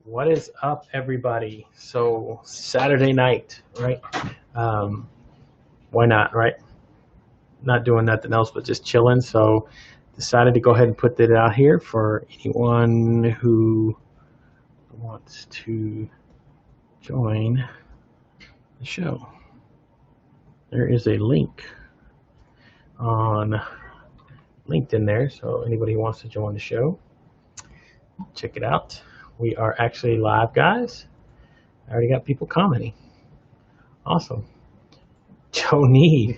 What is up, everybody? So Saturday night, right? Why not, right? Not doing nothing else but just chilling. So decided to go ahead and put that out here for anyone who wants to join the show. There is a link on LinkedIn there, so anybody who wants to join the show, check it out. We are actually live, guys. I already got people commenting. Awesome. Joe Need,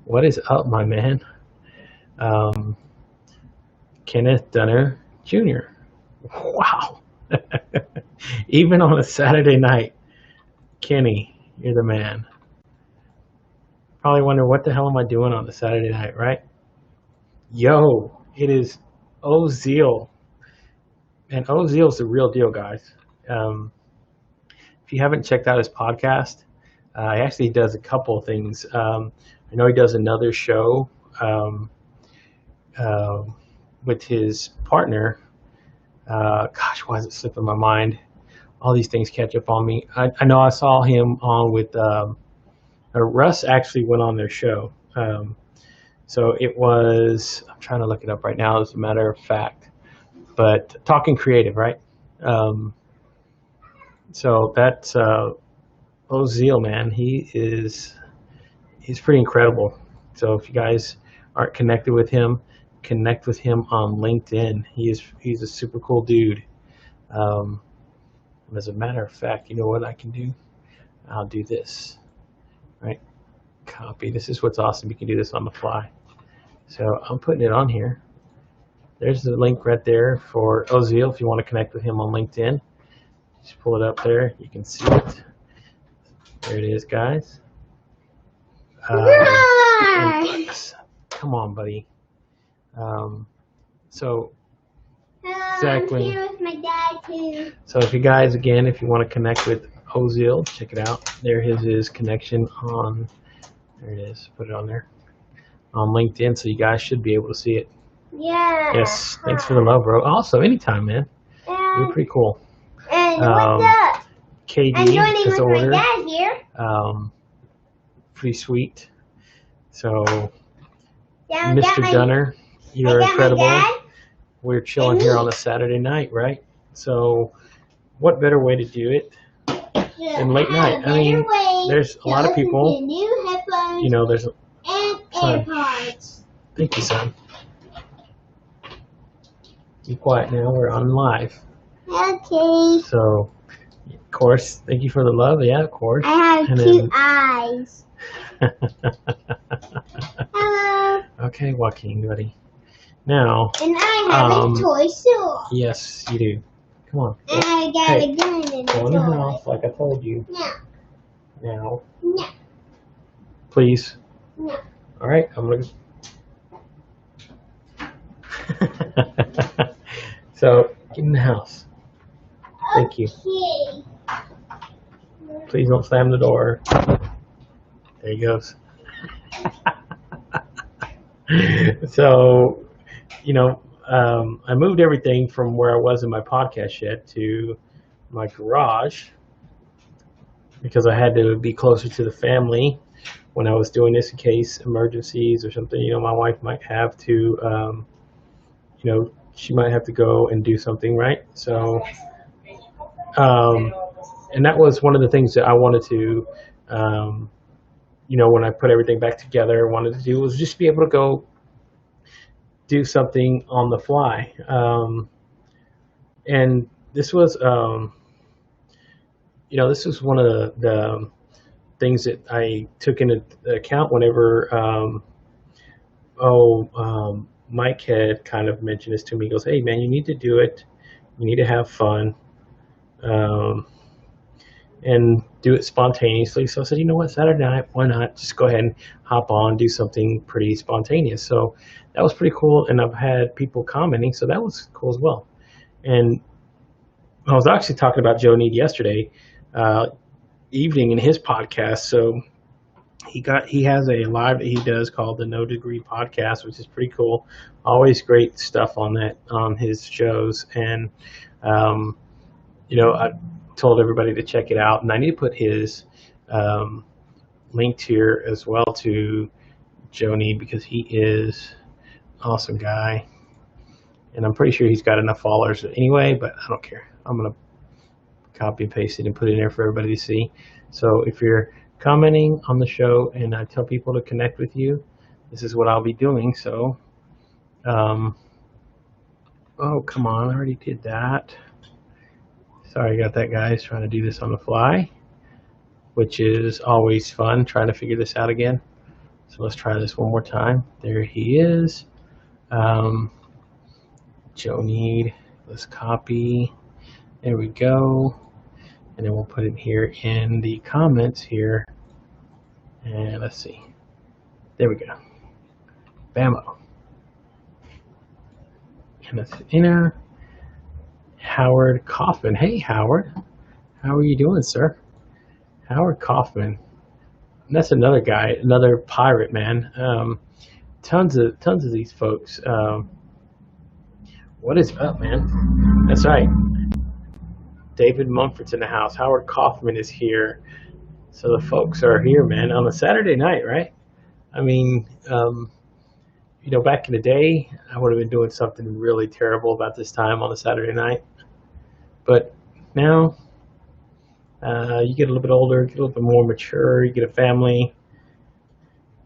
what is up, my man? Kenneth Dunner Jr. Wow. Even on a Saturday night, Kenny, you're the man. Probably wonder what the hell am I doing on a Saturday night, right? Yo, it is Ozeal. And Ozeal's the real deal, guys. If you haven't checked out his podcast, he actually does a couple of things. I know he does another show with his partner. Gosh, why is it slipping my mind? All these things catch up on me. I know I saw him on with Russ actually went on their show. So it was, I'm trying to look it up right now as a matter of fact. But Talking Creative, right? So that's Ozeal, man. He's pretty incredible. So if you guys aren't connected with him, connect with him on LinkedIn. He's a super cool dude. As a matter of fact, you know what I can do? I'll do this, right? Copy. This is what's awesome. You can do this on the fly. So I'm putting it on here. There's the link right there for Ozeal if you want to connect with him on LinkedIn. Just pull it up there. You can see it. There it is, guys. Come on, buddy. So exactly. I'm here with my dad too. So if you guys, again, if you want to connect with Ozeal, check it out. There his connection on. There it is. Put it on there on LinkedIn, so you guys should be able to see it. Yeah. Yes, thanks for the love, bro. Also, anytime, man. You're And, pretty cool. and Um, what's up? KD I'm joining is with my order. dad here. Pretty sweet. So, Yeah, we got Mr. my, Gunner, you're I got incredible. my dad. We're chilling here on a Saturday night, right? So, what better way to do it than late night? I mean, there's a lot of people. New headphones You know, there's. and Son, AirPods. thank you, son. Be quiet now. We're on live. Okay. So, of course, thank you for the love. Yeah, of course. I have And two eyes. then, Hello. okay, Joaquin, buddy. Now, And I have a toy sword. yes, you do. Come on. And I got a gun and a Go in the toy. house, like I told you. No. Now, No. please. No. All right, I'm gonna. So, get in the house. Thank you. Okay. Please don't slam the door. There he goes. So, you know, I moved everything from where I was in my podcast shed to my garage because I had to be closer to the family when I was doing this in case emergencies or something. You know, my wife might have to, you know, she might have to go and do something, right? So, and that was one of the things that I wanted to, you know, when I put everything back together, wanted to do was just be able to go do something on the fly. And this was, you know, this was one of the things that I took into account whenever, Mike had kind of mentioned this to me. He goes, "Hey, man, you need to do it. You need to have fun, and do it spontaneously." So I said, "You know what, Saturday night, why not just go ahead and hop on, do something pretty spontaneous." So that was pretty cool, and I've had people commenting, so that was cool as well. And I was actually talking about Joe Need yesterday evening in his podcast. So he has a live that he does called the No Degree Podcast, which is pretty cool. Always great stuff on that on his shows, and you know, I told everybody to check it out, and I need to put his linked here as well to Joe Need because he is an awesome guy, and I'm pretty sure he's got enough followers anyway. But I don't care. I'm gonna copy and paste it and put it in there for everybody to see. So if you're commenting on the show and I tell people to connect with you, this is what I'll be doing. So, oh, come on, I already did that. Sorry, I got that, guys, trying to do this on the fly, which is always fun, trying to figure this out again. So let's try this one more time. There he is. Joe Need, let's copy. There we go. And then we'll put it here in the comments here. And let's see. There we go. Bammo. And let's enter Howard Kaufman. Hey, Howard. How are you doing, sir? Howard Kaufman. That's another guy, another pirate, man. Tons of these folks. What is up, man? That's right. David Mumford's in the house. Howard Kaufman is here. So the folks are here, man, on a Saturday night, right? I mean, you know, back in the day, I would have been doing something really terrible about this time on a Saturday night. But now, you get a little bit older, get a little bit more mature, you get a family,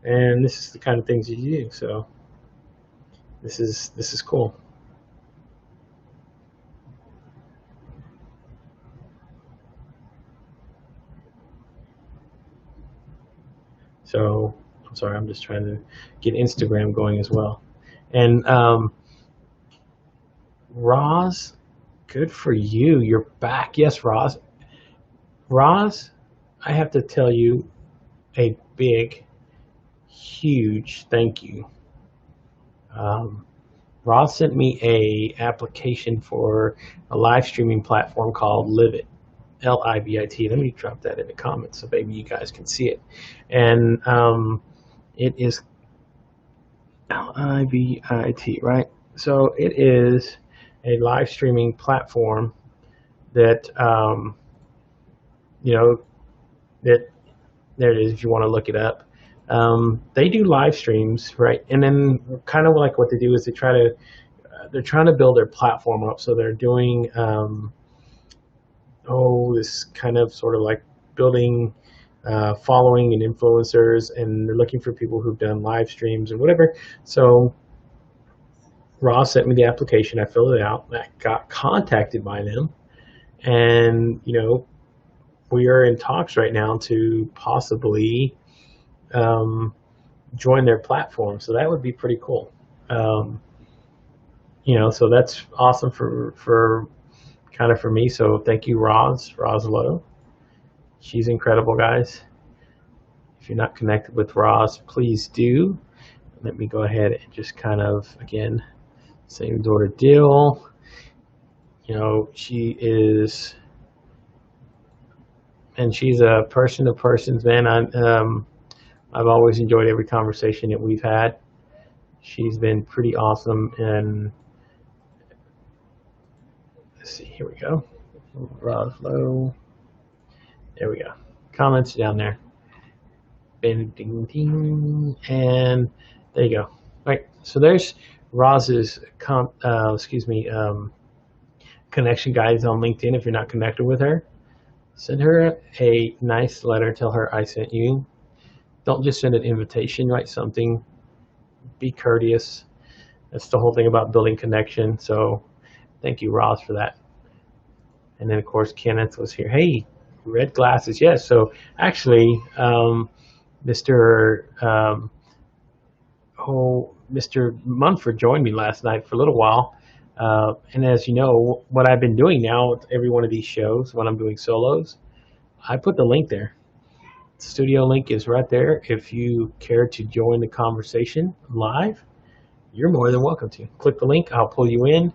and this is the kind of things you do. So this is cool. So I'm sorry, I'm just trying to get Instagram going as well. And Roz, good for you. You're back. Yes, Roz. Roz, I have to tell you a big, huge thank you. Roz sent me a application for a live streaming platform called Livit. Livit. Let me drop that in the comments so maybe you guys can see it. And it is Libit, right? So it is a live streaming platform that, you know, that there it is if you want to look it up. They do live streams, right? And then kind of like what they do is they're trying to build their platform up. So they're doing, this kind of sort of like building following and influencers, and they're looking for people who've done live streams and whatever. So Ross sent me the application. I filled it out. I got contacted by them, and we are in talks right now to possibly join their platform. So that would be pretty cool. So that's awesome for kind of for me. So thank you, Roslo. She's incredible, guys. If you're not connected with Roz, please do. Let me go ahead and just kind of, again, same sort of deal. She is, and she's a person to persons, man. I've always enjoyed every conversation that we've had. She's been pretty awesome, and let's see, here we go. Roslo. There we go. Comments down there. Ding, ding, ding. And there you go. All right. So there's Roz's connection guides on LinkedIn. If you're not connected with her, send her a nice letter. Tell her I sent you. Don't just send an invitation. Write something. Be courteous. That's the whole thing about building connection. So thank you, Roz, for that. And then, of course, Kenneth was here. Hey, red glasses. Yes. So actually, Mr. Munford joined me last night for a little while. And as you know, what I've been doing now with every one of these shows, when I'm doing solos, I put the link there. The studio link is right there. If you care to join the conversation live, you're more than welcome to. Click the link. I'll pull you in.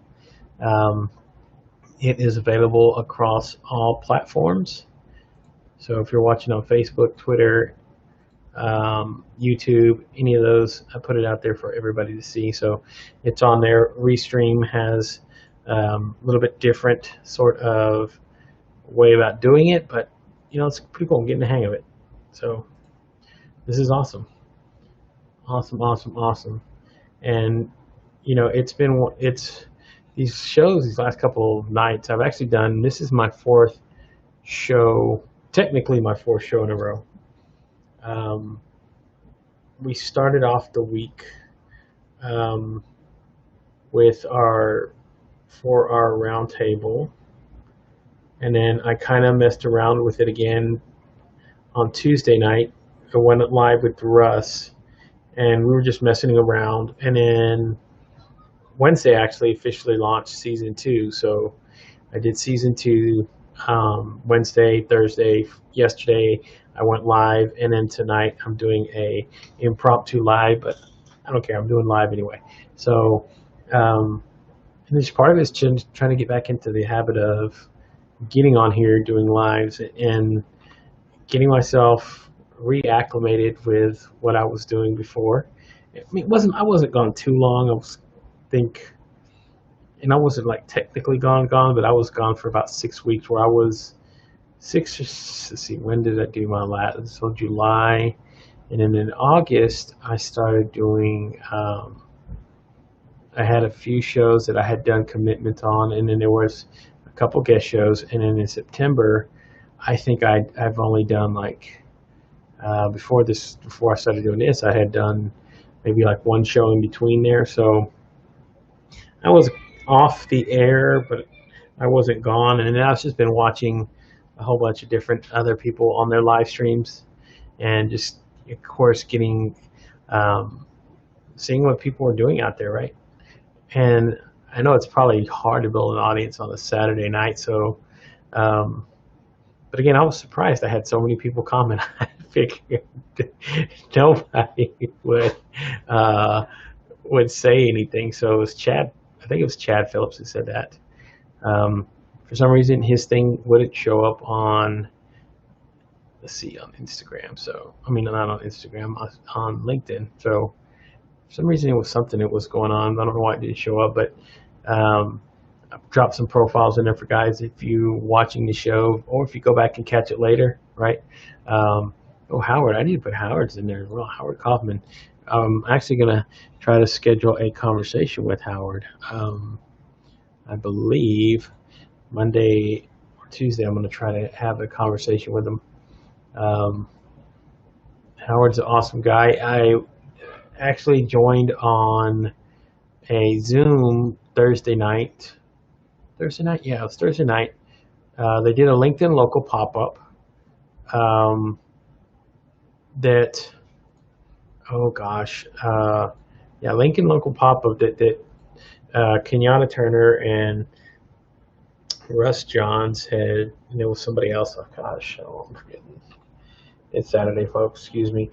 It is available across all platforms. So if you're watching on Facebook, Twitter, YouTube, any of those, I put it out there for everybody to see. So it's on there. Restream has a little bit different sort of way about doing it, but it's pretty cool. I'm getting the hang of it. So this is awesome. Awesome. And it's these shows, these last couple of nights I've actually done. This is my fourth show, technically my fourth show in a row. We started off the week with our 4-hour roundtable, and then I kind of messed around with it again on Tuesday night. I went live with Russ, and we were just messing around. And then Wednesday actually officially launched season 2. So I did season 2 Wednesday, Thursday, yesterday I went live, and then tonight I'm doing a impromptu live, but I don't care, I'm doing live anyway. So and this part of it is just trying to get back into the habit of getting on here, doing lives, and getting myself reacclimated with what I was doing before. I mean, I wasn't gone too long. And I wasn't like technically gone, but I was gone for about 6 weeks, where I was let's see, when did I do my last? So July, and then in August I started doing, I had a few shows that I had done commitment on, and then there was a couple guest shows, and then in September, I think I've only done like, before I started doing this, I had done maybe like one show in between there. So I was off the air, but I wasn't gone. And then I've just been watching a whole bunch of different other people on their live streams, and just, of course, getting, seeing what people are doing out there, right? And I know it's probably hard to build an audience on a Saturday night. So, but again, I was surprised I had so many people comment. I figured nobody would say anything. So it was Chad. I think it was Chad Phillips who said that. For some reason, his thing wouldn't show up on, let's see, on Instagram. So, I mean, not on Instagram, on LinkedIn. So For some reason, it was something that was going on. I don't know why it didn't show up, but I've dropped some profiles in there for guys if you watching the show, or if you go back and catch it later, right? Oh, Howard, I need to put Howard's in there as well. Howard Kaufman. I'm actually going to try to schedule a conversation with Howard. I believe Monday or Tuesday, I'm going to try to have a conversation with him. Howard's an awesome guy. I actually joined on a Zoom Thursday night. Thursday night? Yeah, it was Thursday night. They did a LinkedIn local pop-up that, oh gosh, yeah, LinkedIn local pop-up that Kenyatta Turner and Russ Johns had, and there was somebody else. Oh gosh, oh, I'm forgetting. It's Saturday, folks. Excuse me.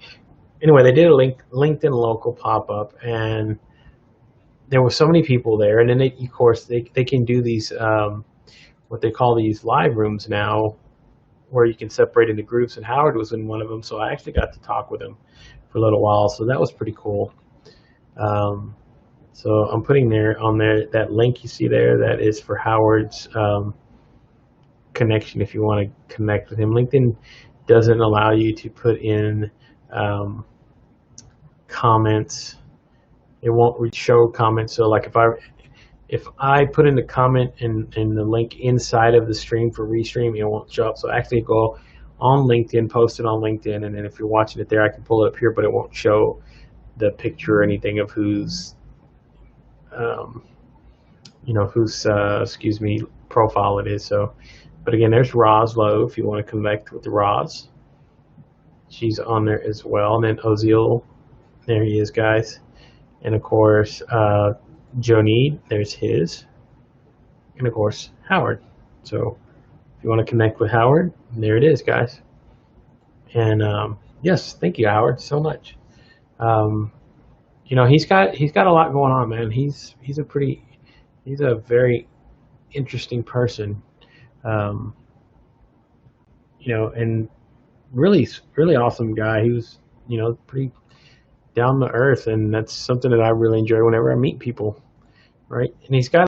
Anyway, they did a LinkedIn local pop-up, and there were so many people there. And then, of course, they can do these, what they call these live rooms now, where you can separate into groups. And Howard was in one of them, so I actually got to talk with him for a little while. So that was pretty cool. So I'm putting on there that link you see there. That is for Howard's connection if you want to connect with him. LinkedIn doesn't allow you to put in comments. It won't show comments. So like if I put in the comment and the link inside of the stream for restream, it won't show up. So I actually go on LinkedIn, post it on LinkedIn, and then if you're watching it there, I can pull it up here, but it won't show the picture or anything of whose excuse me, profile it is. So, but again, there's Roz Lowe if you want to connect with the Roz. She's on there as well. And then Ozil, there he is, guys. And of course, Joe Need, there's his. And of course, Howard. So if you want to connect with Howard, there it is, guys. And yes, thank you, Howard, so much. He's got a lot going on, man. He's a very interesting person. And really awesome guy. He was, pretty down to earth, and that's something that I really enjoy whenever I meet people, right? And he's got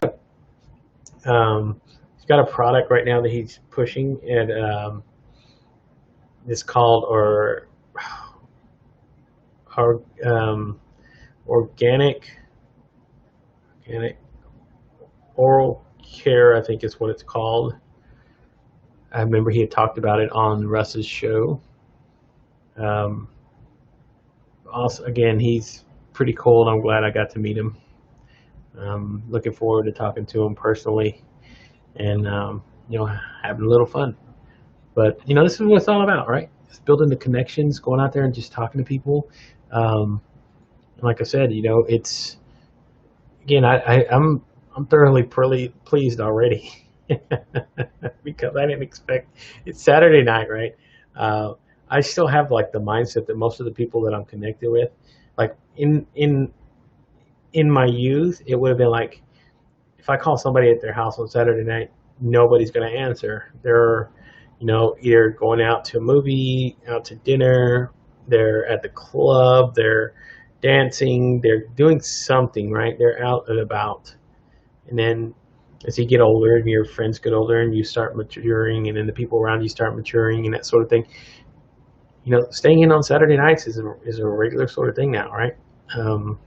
a product right now that he's pushing, and it's called organic oral care, I think is what it's called. I remember he had talked about it on Russ's show. Also, again, he's pretty cool, and I'm glad I got to meet him. Looking forward to talking to him personally, and having a little fun. But this is what it's all about, right? It's building the connections, going out there and just talking to people. Like I said, it's, again, I'm thoroughly pleased already because I didn't expect. It's Saturday night, right? I still have like the mindset that most of the people that I'm connected with, like in my youth, it would have been like, if I call somebody at their house on Saturday night, nobody's going to answer. They're, either going out to a movie, out to dinner, they're at the club, they're dancing, they're doing something, right? They're out and about. And then as you get older and your friends get older and you start maturing, and then the people around you start maturing and that sort of thing, staying in on Saturday nights is a regular sort of thing now, right? And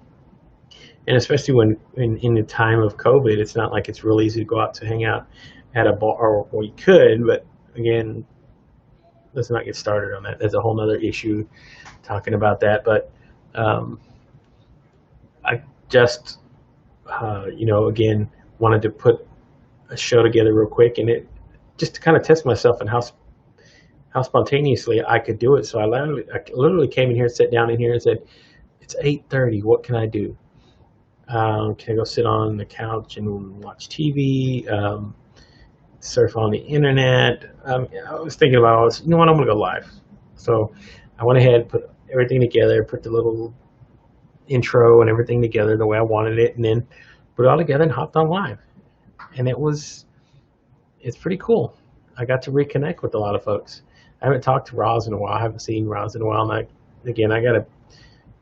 especially when in the time of COVID, it's not like it's real easy to go out to hang out at a bar, or we could, but again, let's not get started on that. That's a whole nother issue talking about that. But I just, again, wanted to put a show together real quick, and it just to kind of test myself and how spontaneously I could do it. So I literally came in here, sat down in here, and said, "It's 8:30. What can I do? Can I go sit on the couch and watch TV? Surf on the internet?" I was thinking about, you know what, I'm going to go live. So I went ahead, put everything together, put the little intro and everything together the way I wanted it, and then put it all together and hopped on live. And it's pretty cool. I got to reconnect with a lot of folks. I haven't talked to Roz in a while. I haven't seen Roz in a while. And again, I got to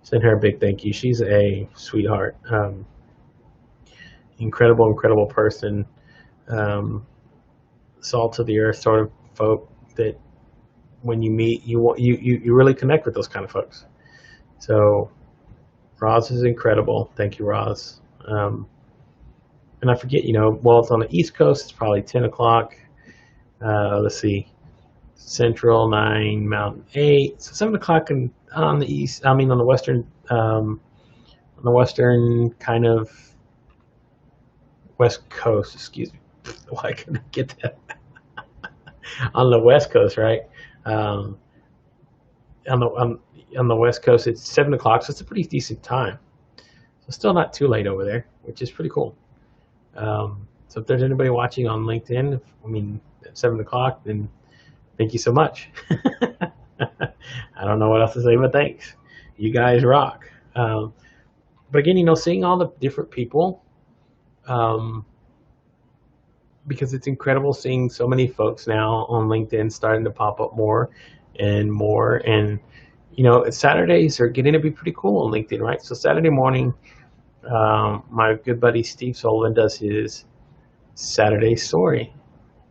Send her a big thank you. She's a sweetheart. Incredible person. Salt of the earth sort of folk that when you meet, you really connect with those kind of folks. So Roz is incredible. Thank you, Roz. And I forget, well, it's on the East Coast. It's probably 10 o'clock. Let's see, Central 9, Mountain 8. So 7 o'clock on the East. I mean, on the Western kind of West Coast. Excuse me. Why couldn't I get that? On the West Coast, right? On the West Coast, it's 7 o'clock, so it's a pretty decent time. So still not too late over there, which is pretty cool. So if there's anybody watching on LinkedIn, at 7 o'clock, then thank you so much. I don't know what else to say, but thanks. You guys rock. But again, seeing all the different people, because it's incredible seeing so many folks now on LinkedIn starting to pop up more and more. And, Saturdays are getting to be pretty cool on LinkedIn, right? So Saturday morning, my good buddy Steve Sullivan does his Saturday story,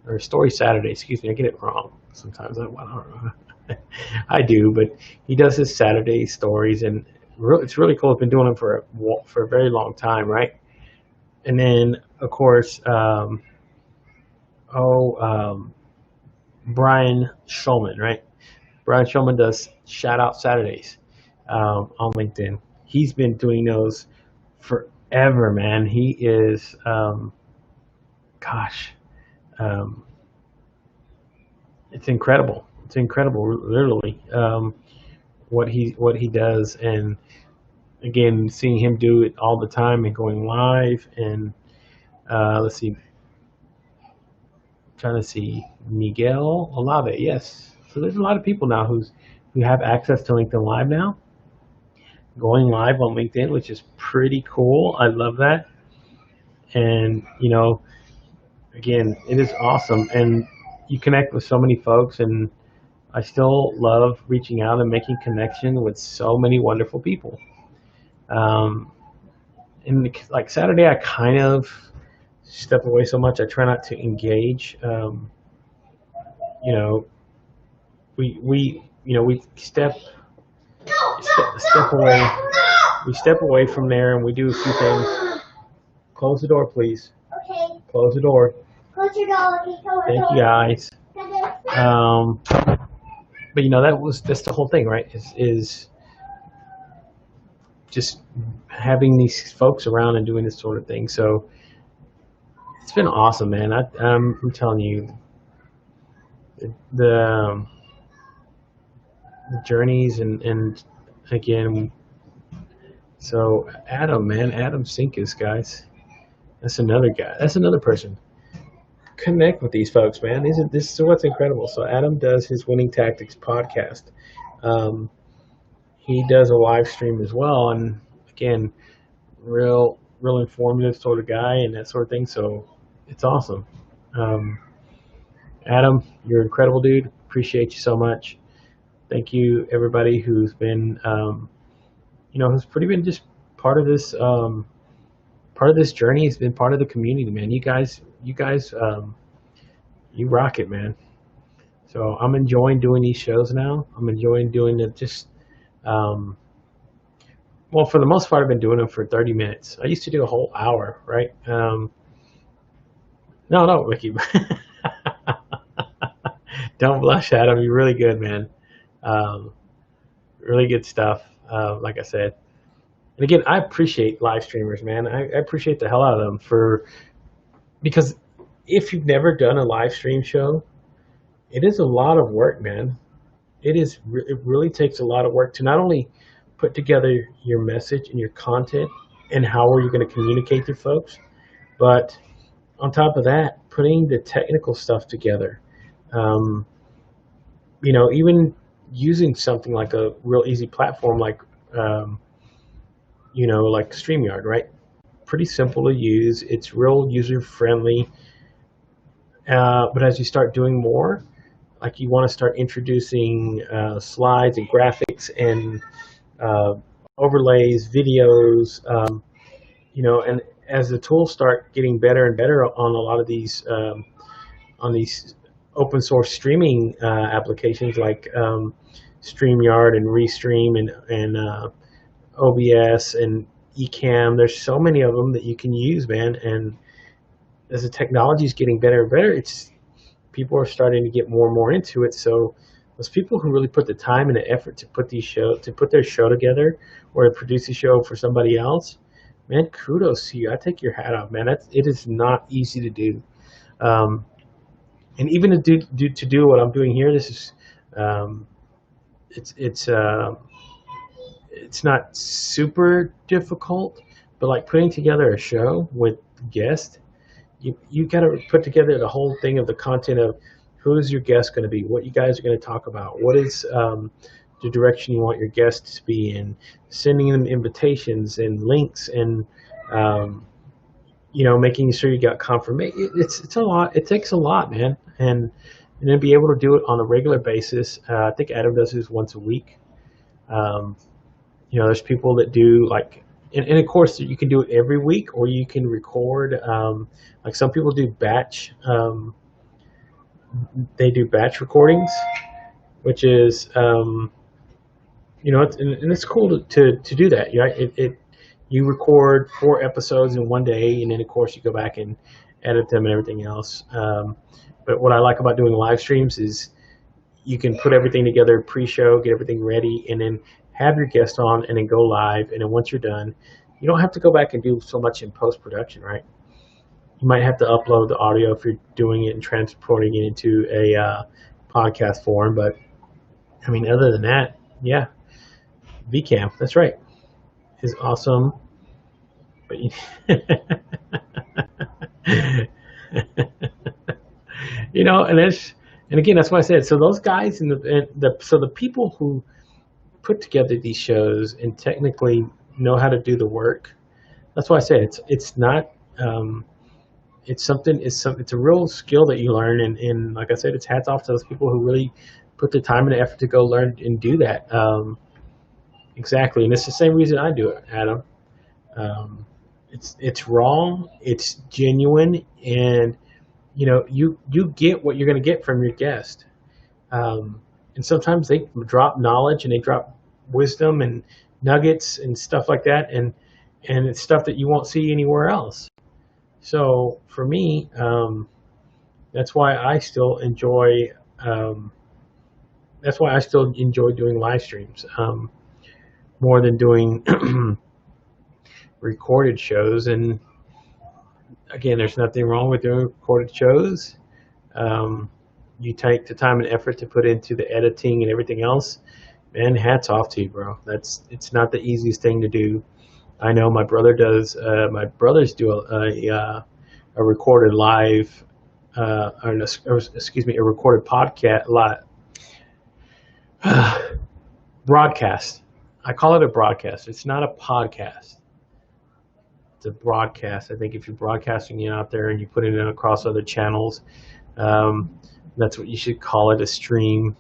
or Story Saturday, excuse me. I get it wrong sometimes. I don't know. I do, but he does his Saturday stories, and it's really cool. I've been doing them for a very long time, right? And then, of course, Brian Schulman, right? Brian Schulman does Shout Out Saturdays on LinkedIn. He's been doing those forever, man. He is, it's incredible. It's incredible, literally, what he does. And again, seeing him do it all the time and going live. And let's see, trying to see Miguel Olave. Yes. So there's a lot of people now who have access to LinkedIn Live now, going live on LinkedIn, which is pretty cool. I love that. And, again, it is awesome. And you connect with so many folks, and I still love reaching out and making connection with so many wonderful people. And like Saturday, I kind of step away so much. I try not to engage. We step away. We step away from there, and we do a few things. Close the door, please. Okay. Close the door. Close your door. Okay, Thank you, guys. But that's the whole thing, right? Is just having these folks around and doing this sort of thing. So it's been awesome, man. I'm telling you, the journeys and again. So Adam Sinkus, guys. That's another guy. That's another person. Connect with these folks, man. This is what's incredible. So Adam does his Winning Tactics podcast. He does a live stream as well, and again, real informative sort of guy and that sort of thing. So it's awesome. Adam, you're an incredible dude. Appreciate you so much. Thank you, everybody who's been, who's pretty been just part of this journey. Has been part of the community, man. You guys, you rock it, man. So I'm enjoying doing these shows now. I'm enjoying doing it just, for the most part, I've been doing them for 30 minutes. I used to do a whole hour, right? No, Ricky. Don't blush, Adam. You're really good, man. Really good stuff, like I said. And again, I appreciate live streamers, man. I appreciate the hell out of them because if you've never done a live stream show, it is a lot of work, man. It really takes a lot of work to not only put together your message and your content and how are you going to communicate to folks, but on top of that, putting the technical stuff together. Even using something like a real easy platform like StreamYard, right? Pretty simple to use. It's real user friendly. But as you start doing more, like you want to start introducing slides and graphics and overlays, videos, and as the tools start getting better and better on a lot of these on these open source streaming applications like StreamYard and Restream and OBS and Ecamm. There's so many of them that you can use, man. And as the technology is getting better and better, it's people are starting to get more and more into it. So those people who really put the time and the effort to put their show together or to produce a show for somebody else, man, kudos to you. I take your hat off, man. It is not easy to do. And even to do what I'm doing here, this is it's not super difficult, but like putting together a show with guests, you got to put together the whole thing of the content of who's your guest going to be, what you guys are going to talk about, what is the direction you want your guests to be in, sending them invitations and links and making sure you got confirmation. It's a lot. It takes a lot, man, and then be able to do it on a regular basis. I think Adam does his once a week. There's people that do like, and of course you can do it every week, or you can record. Like some people do batch. They do batch recordings, which is, and it's cool to do that. You record 4 episodes in one day, and then of course you go back and edit them and everything else. But what I like about doing live streams is you can put everything together pre-show, get everything ready, and then have your guest on and then go live. And then once you're done, you don't have to go back and do so much in post-production, right? You might have to upload the audio if you're doing it and transporting it into a podcast form. But, I mean, other than that, yeah, VCam, that's right, is awesome. But and again, that's why I said, so those guys so the people who put together these shows and technically know how to do the work, that's why I said it's not it's a real skill that you learn, and like I said, it's hats off to those people who really put the time and the effort to go learn and do that. Exactly, and it's the same reason I do it, Adam. It's raw, it's genuine, and you get what you're going to get from your guest. And sometimes they drop knowledge and they drop wisdom and nuggets and stuff like that, and it's stuff that you won't see anywhere else. So for me, that's why I still enjoy doing live streams more than doing recorded shows. And again, there's nothing wrong with doing recorded shows. You take the time and effort to put into the editing and everything else, man, hats off to you, bro. It's not the easiest thing to do. I know my brothers do a recorded live, a recorded podcast broadcast. I call it a broadcast. It's not a podcast. It's a broadcast. I think if you're broadcasting it out there and you put it in across other channels, that's what you should call it, a stream.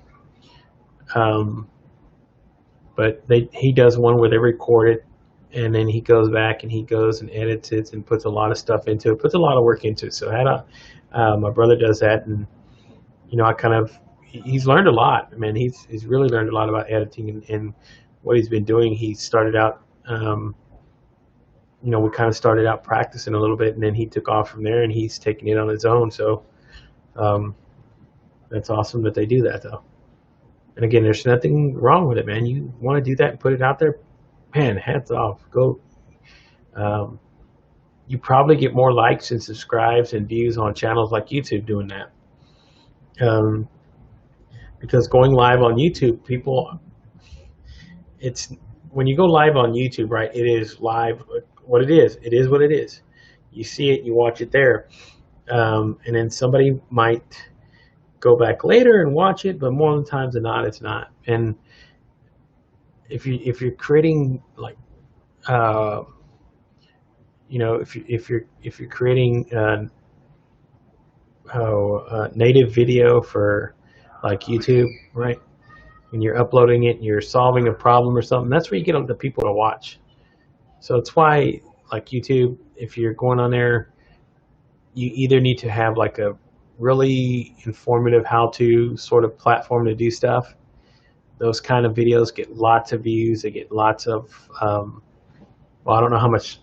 But he does one where they record it, and then he goes back and he goes and edits it and puts a lot of stuff into it, puts a lot of work into it. So my brother does that, and he's learned a lot. I mean, he's really learned a lot about editing and what he's been doing. He started out, we kind of started out practicing a little bit, and then he took off from there, and he's taking it on his own. So that's awesome that they do that, though. And again, there's nothing wrong with it, man. You want to do that and put it out there, man, hats off. Go. You probably get more likes and subscribes and views on channels like YouTube doing that. Because going live on YouTube, when you go live on YouTube, right, it is live what it is. It is what it is. You see it, you watch it there. And then somebody might go back later and watch it, but more of the times than not, it's not. And if you're creating like, if you're creating a native video for like YouTube, right? and you're uploading it and you're solving a problem or something, that's where you get the people to watch. So it's why, like YouTube, if you're going on there, you either need to have like a really informative how-to sort of platform to do stuff. Those kind of videos get lots of views. They get lots of, well, I don't know how much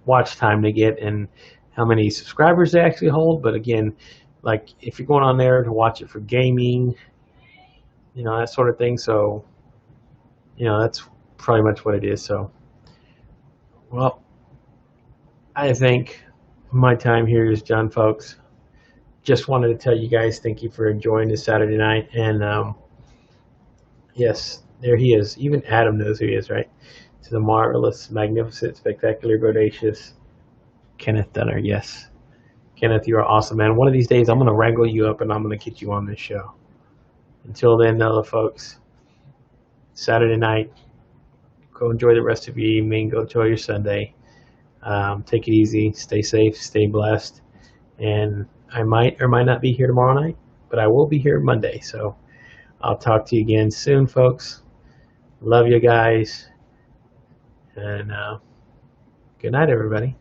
watch time they get and how many subscribers they actually hold. But again, like if you're going on there to watch it for gaming, that sort of thing. So, that's pretty much what it is. So, well, I think my time here is done, folks. Just wanted to tell you guys thank you for enjoying this Saturday night. And yes, there he is. Even Adam knows who he is, right? To the marvelous, magnificent, spectacular, bodacious Kenneth Dunner. Yes. Kenneth, you are awesome, man. One of these days, I'm going to wrangle you up and I'm going to get you on this show. Until then, folks, Saturday night, go enjoy the rest of your evening. Go enjoy your Sunday. Take it easy. Stay safe. Stay blessed. And I might or might not be here tomorrow night, but I will be here Monday. So I'll talk to you again soon, folks. Love you guys. And good night, everybody.